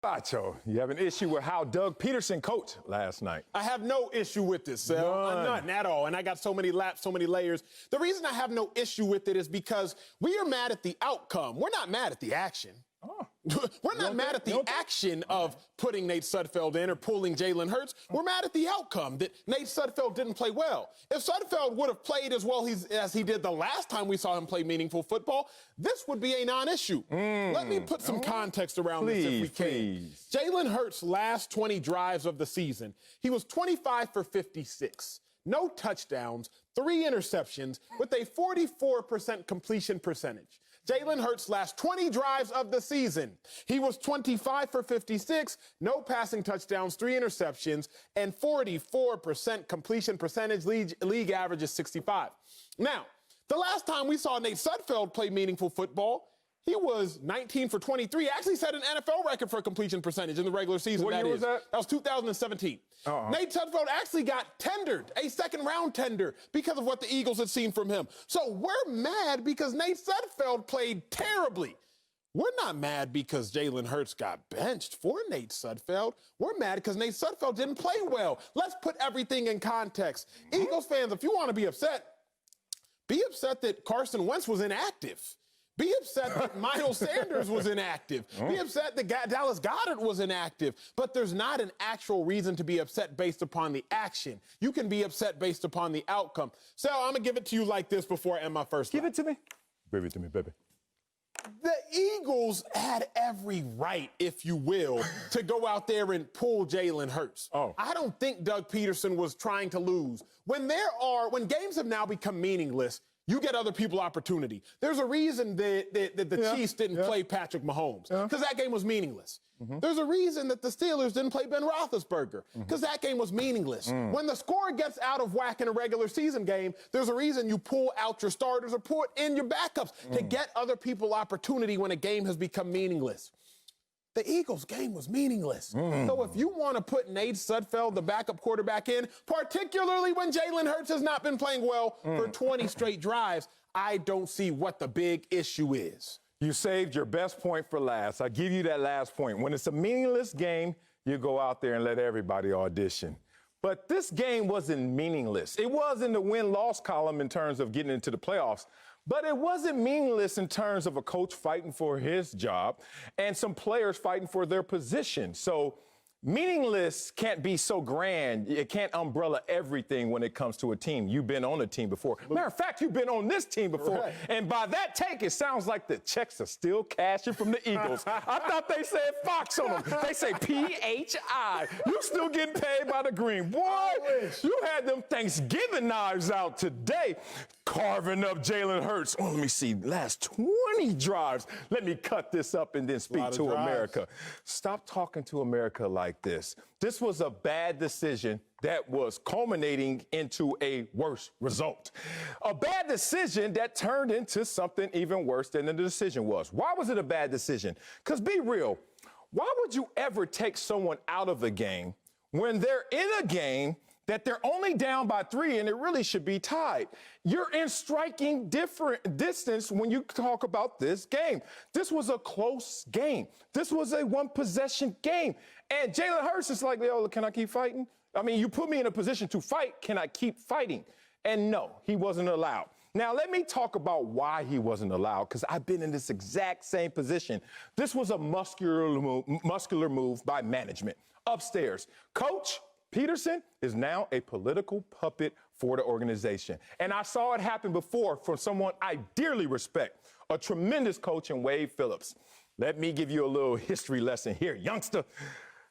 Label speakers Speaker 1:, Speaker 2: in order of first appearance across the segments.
Speaker 1: Acho, you have an issue with how Doug Pederson coached last night.
Speaker 2: I have no issue with this, Sal. None at all. And I got so many laps, so many layers. The reason I have no issue with it is because we are mad at the outcome. We're not mad at the action. Oh. We're not mad at the action of putting Nate Sudfeld in or pulling Jalen Hurts. We're mad at the outcome that Nate Sudfeld didn't play well. If Sudfeld would have played as well as he did the last time we saw him play meaningful football, this would be a non-issue. Let me put some context around this if we can. Jalen Hurts' last 20 drives of the season, he was 25 for 56. No touchdowns, 3 interceptions, with a 44% completion percentage. Jalen Hurts' last 20 drives of the season, he was 25 for 56, no passing touchdowns, 3 interceptions, and 44% completion percentage. League average is 65. Now, the last time we saw Nate Sudfeld play meaningful football, he was 19 for 23. Actually set an NFL record for completion percentage in the regular season.
Speaker 1: What year was that?
Speaker 2: That was 2017. Nate Sudfeld actually got tendered, a second-round tender, because of what the Eagles had seen from him. So we're mad because Nate Sudfeld played terribly. We're not mad because Jalen Hurts got benched for Nate Sudfeld. We're mad because Nate Sudfeld didn't play well. Let's put everything in context. Eagles fans, if you want to be upset that Carson Wentz was inactive. Be upset that Miles Sanders was inactive. Be upset that Dallas Goedert was inactive. But there's not an actual reason to be upset based upon the action. You can be upset based upon the outcome. So I'm going to give it to you like this before I end my first
Speaker 1: Give it to me. Give it to me, baby.
Speaker 2: The Eagles had every right, if you will, to go out there and pull Jalen Hurts. I don't think Doug Pederson was trying to lose. When games have now become meaningless, you get other people opportunity. There's a reason that the Chiefs didn't play Patrick Mahomes, because that game was meaningless. There's a reason that the Steelers didn't play Ben Roethlisberger, because that game was meaningless. When the score gets out of whack in a regular season game, there's a reason you pull out your starters or put in your backups to get other people opportunity when a game has become meaningless. The Eagles' game was meaningless. So if you want to put Nate Sudfeld, the backup quarterback, in, particularly when Jalen Hurts has not been playing well for 20 straight drives, I don't see what the big issue is.
Speaker 1: You saved your best point for last. I give you that last point. When it's a meaningless game, you go out there and let everybody audition. But this game wasn't meaningless. It was in the win-loss column in terms of getting into the playoffs. But it wasn't meaningless in terms of a coach fighting for his job and some players fighting for their position. So meaningless can't be so grand. It can't umbrella everything when it comes to a team. You've been on a team before. Matter of fact, you've been on this team before. Right. And by that take, it sounds like the checks are still cashing from the Eagles. I thought they said Fox on them. They say PHI. You still getting paid by the green. Boy, you had them Thanksgiving knives out today. Carving up Jalen Hurts. Let me see, last 20 drives. Let me cut this up and then speak to America. Stop talking to America like this. This was a bad decision that was culminating into a worse result. A bad decision that turned into something even worse than the decision was. Why was it a bad decision? Because be real, why would you ever take someone out of a game when they're in a game that they're only down by 3 and it really should be tied? You're in striking distance when you talk about this game. This was a close game. This was a one-possession game. And Jalen Hurts is like, yo, can I keep fighting? I mean, you put me in a position to fight. Can I keep fighting? And no, he wasn't allowed. Now, let me talk about why he wasn't allowed, because I've been in this exact same position. This was a muscular move by management. Upstairs, Coach Pederson is now a political puppet for the organization. And I saw it happen before from someone I dearly respect, a tremendous coach in Wade Phillips. Let me give you a little history lesson here, youngster.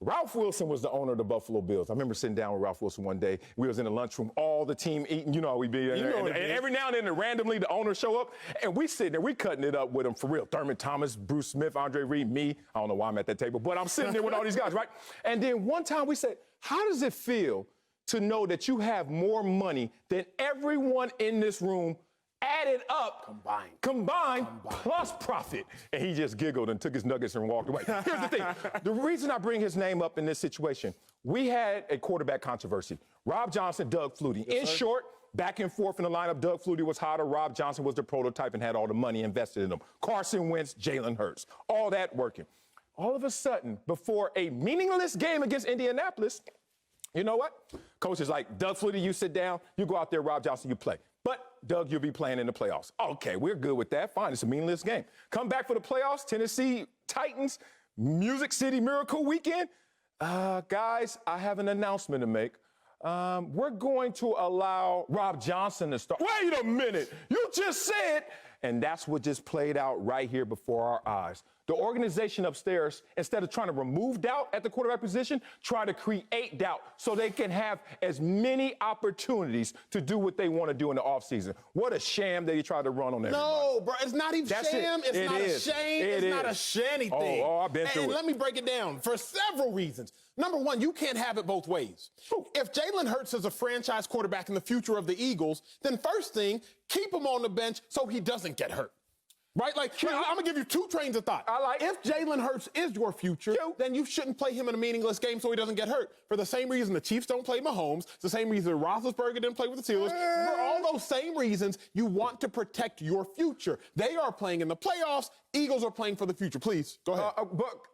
Speaker 1: Ralph Wilson was the owner of the Buffalo Bills. I remember sitting down with Ralph Wilson one day. We was in the lunchroom, all the team eating. You know how we be in there. And every now and then, randomly, the owners show up, and we sitting there, we cutting it up with them for real. Thurman Thomas, Bruce Smith, Andre Reed, me. I don't know why I'm at that table, but I'm sitting there with all these guys, right? And then one time we said, how does it feel to know that you have more money than everyone in this room added up, combined plus profit? And he just giggled and took his nuggets and walked away. Here's the thing. The reason I bring his name up in this situation, we had a quarterback controversy. Rob Johnson, Doug Flutie. In short, back and forth in the lineup, Doug Flutie was hotter. Rob Johnson was the prototype and had all the money invested in him. Carson Wentz, Jalen Hurts. All that working. all of a sudden, before a meaningless game against Indianapolis, you know what? Coach is like, Doug Flutie, you sit down, you go out there, Rob Johnson, you play. But, Doug, you'll be playing in the playoffs. Okay, we're good with that. Fine, it's a meaningless game. Come back for the playoffs, Tennessee Titans, Music City Miracle Weekend. Guys, I have an announcement to make. We're going to allow Rob Johnson to start. Wait a minute, you just said. And that's what just played out right here before our eyes. The organization upstairs, instead of trying to remove doubt at the quarterback position, try to create doubt so they can have as many opportunities to do what they want to do in the offseason. What a sham that he tried to run on everybody.
Speaker 2: No, bro, it's not even sham. It's not a shame. It's not a shanny thing.
Speaker 1: Oh, I've been through it.
Speaker 2: And let me break it down for several reasons. Number one, you can't have it both ways. If Jalen Hurts is a franchise quarterback in the future of the Eagles, then first thing, keep him on the bench so he doesn't get hurt. Right? Like, I'm going to give you two trains of thought. If Jalen Hurts is your future, then you shouldn't play him in a meaningless game so he doesn't get hurt. For the same reason the Chiefs don't play Mahomes, it's the same reason Roethlisberger didn't play with the Steelers. For all those same reasons, you want to protect your future. They are playing in the playoffs. Eagles are playing for the future. Please, go ahead.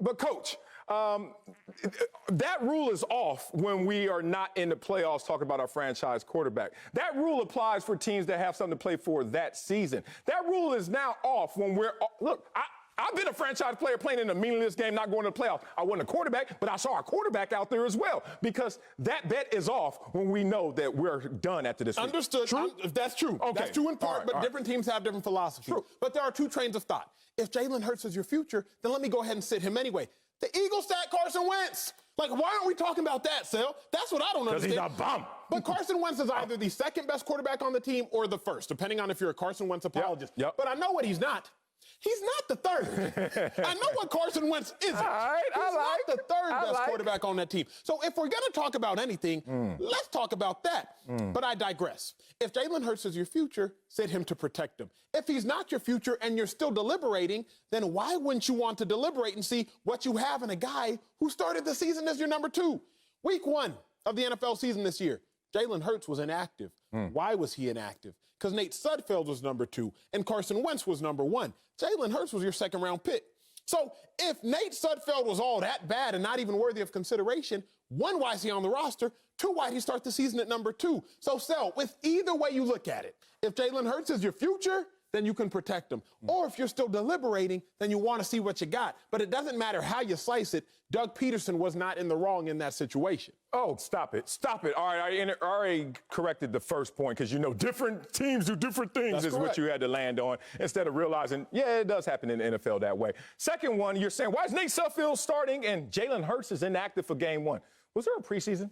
Speaker 1: But Coach, that rule is off when we are not in the playoffs talking about our franchise quarterback. That rule applies for teams that have something to play for that season. That rule is now off when we're – look, I've been a franchise player playing in a meaningless game, not going to the playoffs. I wasn't a quarterback, but I saw a quarterback out there as well because that bet is off when we know that we're done after this week.
Speaker 2: Understood. True? That's true. Okay. That's true in part, but different teams have different philosophies. True. But there are two trains of thought. If Jalen Hurts is your future, then let me go ahead and sit him anyway. The Eagles sat Carson Wentz. Like, why aren't we talking about that, Sel? That's what I don't understand.
Speaker 1: Because he's a bum.
Speaker 2: But Carson Wentz is either the second best quarterback on the team or the first, depending on if you're a Carson Wentz apologist.
Speaker 1: Yep.
Speaker 2: But I know what he's not. He's not the third. I know what Carson Wentz isn't. All right, he's not the third best quarterback on that team. So if we're going to talk about anything, let's talk about that. But I digress. If Jalen Hurts is your future, sit him to protect him. If he's not your future and you're still deliberating, then why wouldn't you want to deliberate and see what you have in a guy who started the season as your number 2? Week 1 of the NFL season this year, Jalen Hurts was inactive. Why was he inactive? Because Nate Sudfeld was number 2 and Carson Wentz was number 1. Jalen Hurts was your second-round pick. So if Nate Sudfeld was all that bad and not even worthy of consideration, 1, why is he on the roster? 2, why did he start the season at number 2? So, Sel, with either way you look at it, if Jalen Hurts is your future, then you can protect him. Or if you're still deliberating, then you want to see what you got. But it doesn't matter how you slice it. Doug Pederson was not in the wrong in that situation.
Speaker 1: Oh, stop it. Stop it. All right, I already corrected the first point because, you know, different teams do different things. That's what you had to land on instead of realizing, yeah, it does happen in the NFL that way. Second one, you're saying, why is Nate Sudfeld starting and Jalen Hurts is inactive for game 1? Was there a preseason?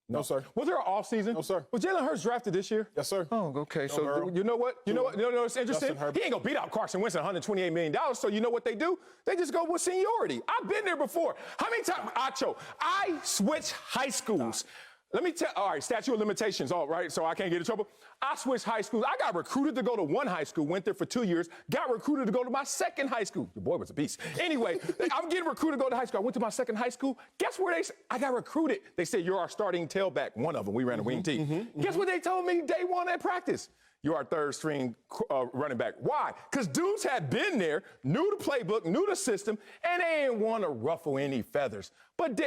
Speaker 2: No, sir.
Speaker 1: Was there an offseason?
Speaker 2: No, sir.
Speaker 1: Was Jalen Hurts drafted this year?
Speaker 2: Yes, sir.
Speaker 1: Oh, okay. So you know what? You know what's interesting? He ain't gonna beat out Carson Wentz at $128 million. So you know what they do? They just go with seniority. I've been there before. How many times, Acho? I switched high schools. Let me tell, all right, statute of limitations, all right, so I can't get in trouble. I switched high schools. I got recruited to go to one high school, went there for 2 years, got recruited to go to my second high school. The boy was a beast. Anyway, I'm getting recruited to go to high school. I went to my second high school. Guess where I got recruited? They said, you're our starting tailback. One of them, we ran a wing team. Guess what they told me day 1 at practice? You're our third string running back. Why? Because dudes had been there, knew the playbook, knew the system, and they didn't want to ruffle any feathers. But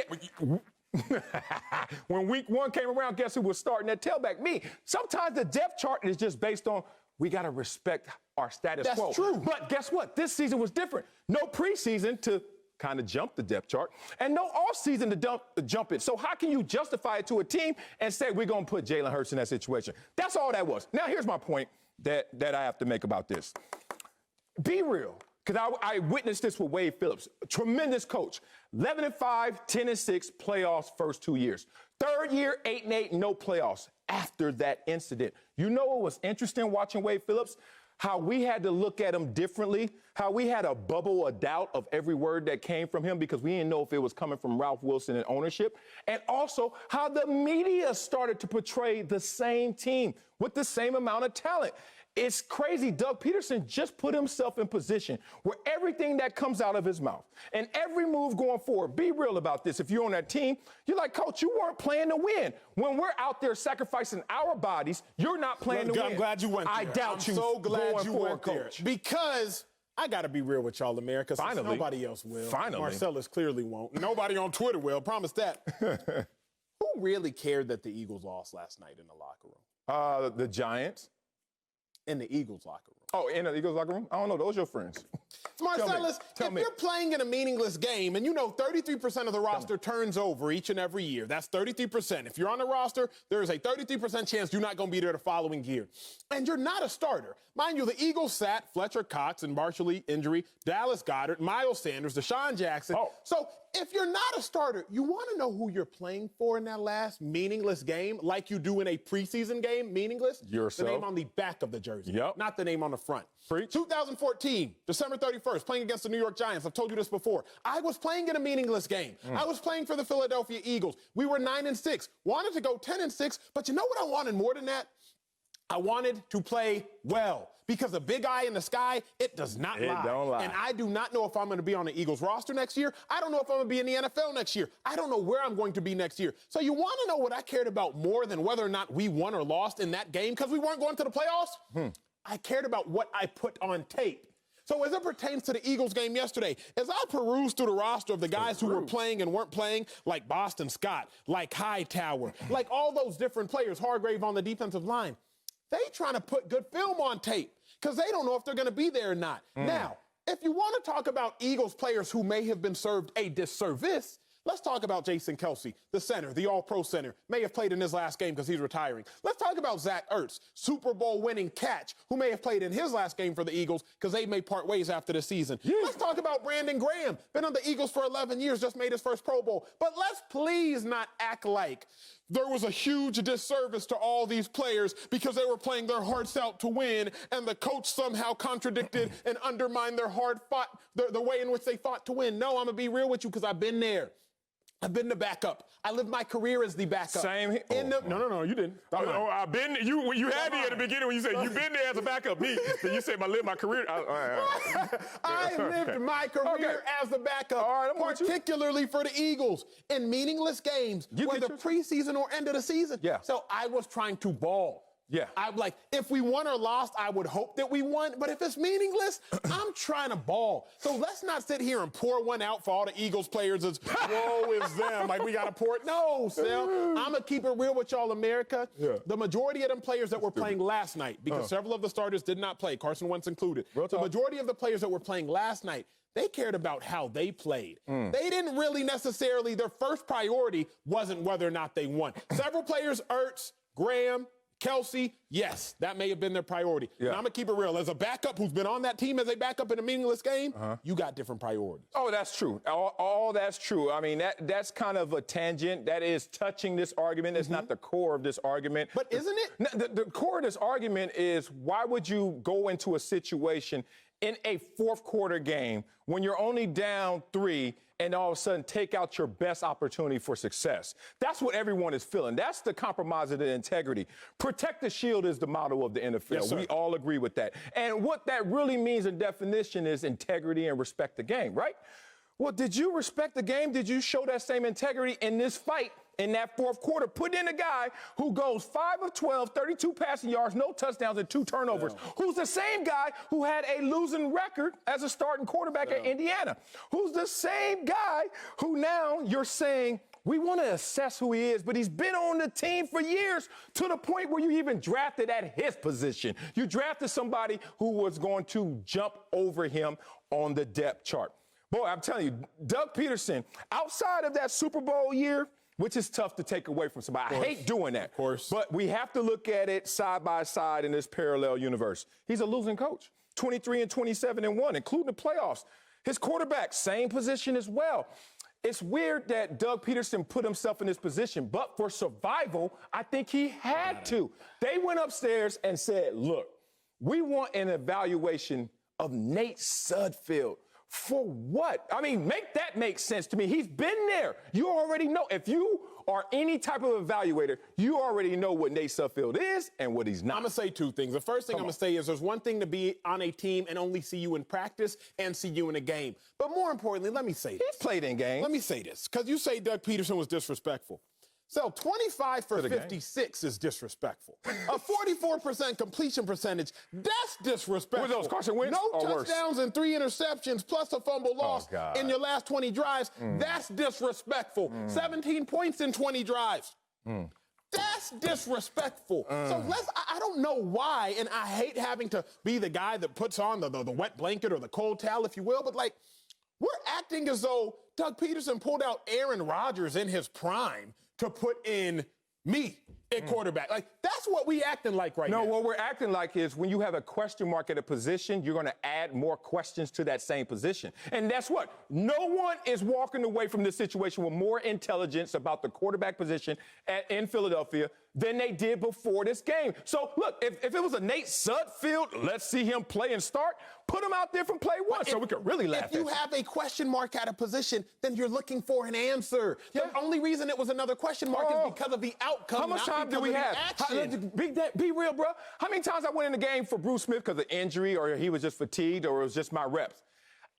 Speaker 1: when week 1 came around, guess who was starting at tailback? Me. Sometimes the depth chart is just based on we got to respect our status quo.
Speaker 2: That's true.
Speaker 1: But guess what? This season was different. No preseason to kind of jump the depth chart and no offseason to jump it. So how can you justify it to a team and say we're going to put Jalen Hurts in that situation? That's all that was. Now, here's my point that I have to make about this. Be real. Because I witnessed this with Wade Phillips, tremendous coach. 11-5, 10-6 playoffs first 2 years. Third year, 8-8, no playoffs after that incident. You know what was interesting watching Wade Phillips? How we had to look at him differently, how we had a bubble of doubt of every word that came from him because we didn't know if it was coming from Ralph Wilson and ownership, and also how the media started to portray the same team with the same amount of talent. It's crazy. Doug Pederson just put himself in position where everything that comes out of his mouth and every move going forward, be real about this. If you're on that team, you're like, Coach, you weren't playing to win. When we're out there sacrificing our bodies, you're not playing to win.
Speaker 2: I'm glad you went there.
Speaker 1: I doubt you.
Speaker 2: I'm so glad you went there.
Speaker 1: Coach.
Speaker 2: Because I got to be real with y'all, America.
Speaker 1: Finally.
Speaker 2: Nobody else will.
Speaker 1: Finally.
Speaker 2: Marcellus clearly won't. Nobody on Twitter will. Promise that. Who really cared that the Eagles lost last night in the locker room?
Speaker 1: The Giants.
Speaker 2: In the Eagles locker room.
Speaker 1: Oh, in the Eagles locker room? I don't know. Those your friends.
Speaker 2: Marcellus, if you're playing in a meaningless game, and 33% of the roster turns over each and every year, that's 33%. If you're on the roster, there's a 33% chance you're not going to be there the following year. And you're not a starter. Mind you, the Eagles sat Fletcher Cox and Marshall injury, Dallas Goedert, Miles Sanders, Deshaun Jackson.
Speaker 1: Oh.
Speaker 2: So if you're not a starter, you want to know who you're playing for in that last meaningless game, like you do in a preseason game, meaningless?
Speaker 1: Yourself.
Speaker 2: The name on the back of the jersey, not the name on the front.
Speaker 1: Preach.
Speaker 2: 2014, December 31st, playing against the New York Giants. I've told you this before. I was playing in a meaningless game. I was playing for the Philadelphia Eagles. We were 9-6. Wanted to go 10-6, but you know what I wanted more than that? I wanted to play well. Because a big eye in the sky, it does not lie.
Speaker 1: It don't lie.
Speaker 2: And I do not know if I'm going to be on the Eagles roster next year. I don't know if I'm going to be in the NFL next year. I don't know where I'm going to be next year. So you want to know what I cared about more than whether or not we won or lost in that game because we weren't going to the playoffs? I cared about what I put on tape. So as it pertains to the Eagles game yesterday, as I perused through the roster of the guys who were playing and weren't playing, like Boston Scott, like Hightower, like all those different players, Hargrave on the defensive line, they trying to put good film on tape because they don't know if they're going to be there or not. Now, if you want to talk about Eagles players who may have been served a disservice, let's talk about Jason Kelce, the center, the all-pro center, may have played in his last game because he's retiring. Let's talk about Zach Ertz, Super Bowl winning catch, who may have played in his last game for the Eagles because they may part ways after the season. Let's talk about Brandon Graham, been on the Eagles for 11 years, just made his first Pro Bowl. But let's please not act like there was a huge disservice to all these players because they were playing their hearts out to win and the coach somehow contradicted and undermined their the way in which they fought to win. No, I'm going to be real with you because I've been there. I've been the backup. I lived my career as the backup.
Speaker 1: Same here.
Speaker 2: No, you didn't.
Speaker 1: I've been. You had me at the beginning when you said you've been there as a backup. Me, so you said I lived my career.
Speaker 2: I lived my career as the backup, particularly for the Eagles in meaningless games, whether preseason or end of the season.
Speaker 1: Yeah.
Speaker 2: So I was trying to ball.
Speaker 1: Yeah.
Speaker 2: I'm like, if we won or lost, I would hope that we won. But if it's meaningless, I'm trying to ball. So let's not sit here and pour one out for all the Eagles players as, woe is them. Like, we got to pour it. No, Sel. I'm going to keep it real with y'all, America. Yeah. The majority of them players that were playing last night, because several of the starters did not play, Carson Wentz included. The majority of the players that were playing last night, they cared about how they played. They didn't really necessarily, their first priority wasn't whether or not they won. Several players, Ertz, Graham, Kelce, yes, that may have been their priority. Yeah. Now, I'm going to keep it real. As a backup who's been on that team as a backup in a meaningless game, you got different priorities.
Speaker 1: Oh, that's true. All that's true. I mean, that's kind of a tangent. That is touching this argument. It's not the core of this argument.
Speaker 2: But isn't it?
Speaker 1: The core of this argument is why would you go into a situation in a fourth quarter game when you're only down 3 and all of a sudden take out your best opportunity for success? That's what everyone is feeling. That's the compromise of the integrity. Protect the shield is the motto of the NFL. Yes, we all agree with that. And what that really means in definition is integrity and respect the game, right? Well, did you respect the game? Did you show that same integrity in this fight in that fourth quarter? Put in a guy who goes 5 of 12, 32 passing yards, no touchdowns, and 2 turnovers, who's the same guy who had a losing record as a starting quarterback at Indiana, who's the same guy who now you're saying, we want to assess who he is, but he's been on the team for years to the point where you even drafted at his position. You drafted somebody who was going to jump over him on the depth chart. Boy, I'm telling you, Doug Pederson, outside of that Super Bowl year, which is tough to take away from somebody. I hate doing that.
Speaker 2: Of course.
Speaker 1: But we have to look at it side by side in this parallel universe. He's a losing coach, 23 and 27 and 1, including the playoffs. His quarterback, same position as well. It's weird that Doug Pederson put himself in this position, but for survival, I think he had to. They went upstairs and said, look, we want an evaluation of Nate Sudfeld. For what? I mean, make that make sense to me. He's been there. You already know. If you are any type of evaluator, you already know what Nate Sudfeld is and what he's not.
Speaker 2: I'm going to say 2 things. The first thing I'm going to say is there's one thing to be on a team and only see you in practice and see you in a game. But more importantly, let me say this.
Speaker 1: He's played in games.
Speaker 2: Let me say this, because you say Doug Pederson was disrespectful. So 25 for 56 is disrespectful. A 44% completion percentage, that's disrespectful.
Speaker 1: Were those Carson Wentz
Speaker 2: No
Speaker 1: or worse?
Speaker 2: touchdowns and 3 interceptions plus a fumble loss in your last 20 drives. That's disrespectful. 17 points in 20 drives. That's disrespectful. So I don't know why, and I hate having to be the guy that puts on the wet blanket or the cold towel, if you will, but like, we're acting as though Doug Pederson pulled out Aaron Rodgers in his prime to put in me at quarterback. Like, that's what we acting like right now.
Speaker 1: No, what we're acting like is when you have a question mark at a position, you're going to add more questions to that same position. And that's what. No one is walking away from this situation with more intelligence about the quarterback position in Philadelphia than they did before this game. So, look, if it was a Nate Sudfeld, let's see him play and start, put him out there from play one so we could really laugh at
Speaker 2: If you have a question mark at a position, then you're looking for an answer. Yeah. The only reason it was another question mark is because of the outcome.
Speaker 1: How much time do we have? Be real, bro. How many times I went in the game for Bruce Smith because of injury or he was just fatigued or it was just my reps?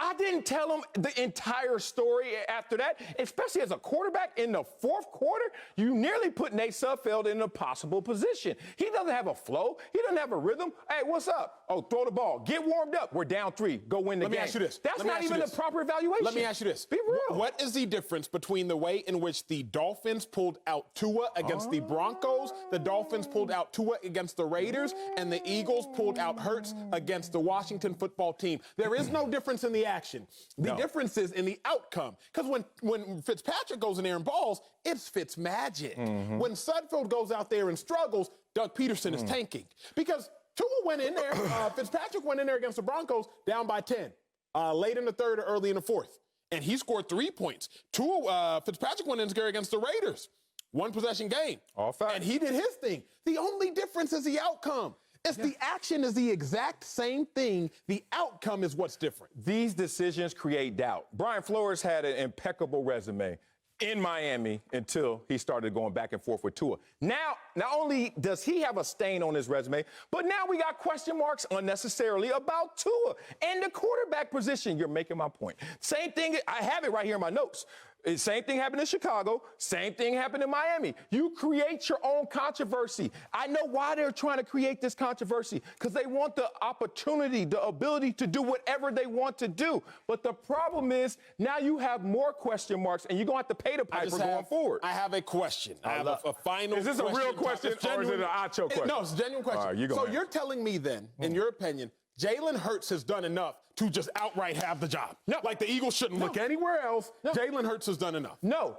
Speaker 1: I didn't tell him the entire story after that, especially as a quarterback in the fourth quarter. You nearly put Nate Sudfeld in a possible position. He doesn't have a flow. He doesn't have a rhythm. Hey, what's up? Oh, throw the ball. Get warmed up. We're down 3. Go win the game.
Speaker 2: Let me ask you this.
Speaker 1: That's not even a proper evaluation.
Speaker 2: Let me ask you this.
Speaker 1: Be real.
Speaker 2: What is the difference between the way in which the Dolphins pulled out Tua against the Broncos, the Dolphins pulled out Tua against the Raiders, and the Eagles pulled out Hurts against the Washington football team? There is no difference in the action. The difference is in the outcome. Because when Fitzpatrick goes in there and balls, it's Fitz magic. When Sudfeld goes out there and struggles, Doug Pederson is tanking. Because Tua went in there, Fitzpatrick went in there against the Broncos down by 10, late in the third or early in the fourth. And he scored 3 points. Fitzpatrick went in there against the Raiders. 1 possession game.
Speaker 1: All facts.
Speaker 2: And he did his thing. The only difference is the outcome. The action is the exact same thing. The outcome is what's different.
Speaker 1: These decisions create doubt. Brian Flores had an impeccable resume in Miami until he started going back and forth with Tua. Now, not only does he have a stain on his resume, but now we got question marks unnecessarily about Tua and the quarterback position. You're making my point. Same thing, I have it right here in my notes. Same thing happened in Chicago. Same thing happened in Miami. You create your own controversy. I know why they're trying to create this controversy, because they want the opportunity, the ability to do whatever they want to do. But the problem is now you have more question marks, and you're going to have to pay the piper going forward.
Speaker 2: I have a question. I have a final question.
Speaker 1: Is this a real question or is it an Acho question?
Speaker 2: No, it's a genuine question.
Speaker 1: All right,
Speaker 2: you're telling me then, in your opinion, Jalen Hurts has done enough to just outright have the job.
Speaker 1: No.
Speaker 2: Like the Eagles shouldn't look anywhere else. No. Jalen Hurts has done enough.
Speaker 1: No.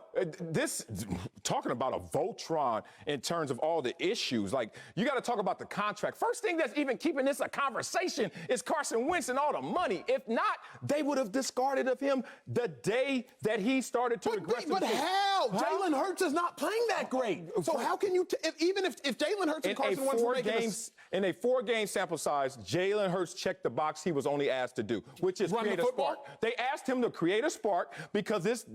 Speaker 1: Talking about a Voltron in terms of all the issues, like you got to talk about the contract. First thing that's even keeping this a conversation is Carson Wentz and all the money. If not, they would have discarded of him the day that he started to regress.
Speaker 2: But how? Jalen Hurts is not playing that great. So how can you, even if Jalen Hurts and Carson Wentz were making
Speaker 1: in a 4-game sample size, Jalen Hurts checked the box he was only asked to do, which is create a spark. They asked him to create a spark because this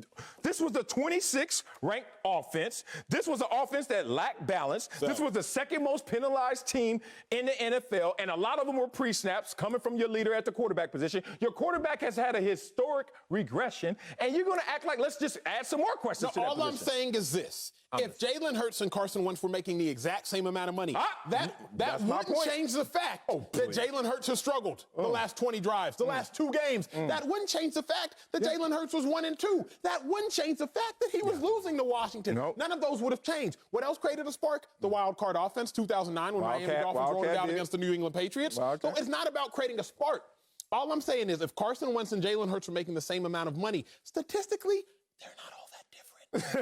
Speaker 1: was the 26th ranked offense. This was an offense that lacked balance. This was the second most penalized team in the NFL, and a lot of them were pre-snaps coming from your leader at the quarterback position. Your quarterback has had a historic regression, and you're going to act like let's just add some more questions to that position.
Speaker 2: All I'm saying is this. If Jalen Hurts and Carson Wentz were making the exact same amount of money, that wouldn't change the fact that Jalen Hurts has struggled the last 20 drives, the last 2 games. That wouldn't change the fact that Jalen Hurts was 1-2. That wouldn't change the fact that he was losing to Washington. None of those would have changed. What else created a spark? The wild card offense, 2009, when Miami Dolphins rolled it out against the New England Patriots. So it's not about creating a spark. All I'm saying is if Carson Wentz and Jalen Hurts were making the same amount of money, statistically, they're not all that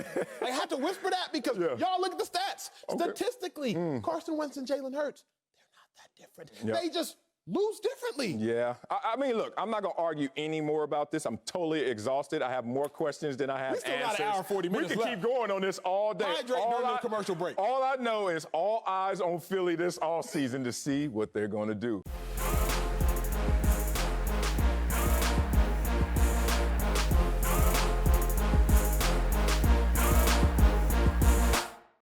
Speaker 2: different. I had to whisper that because y'all look at the stats. Statistically, Carson Wentz and Jalen Hurts, they're not that different. They just lose differently.
Speaker 1: Yeah. I mean, look, I'm not going to argue any more about this. I'm totally exhausted. I have more questions than I have answers.
Speaker 2: We still got an hour and 40 minutes
Speaker 1: We can keep going on this all day.
Speaker 2: Hydrate during the commercial break.
Speaker 1: All I know is all eyes on Philly this offseason to see what they're going to do.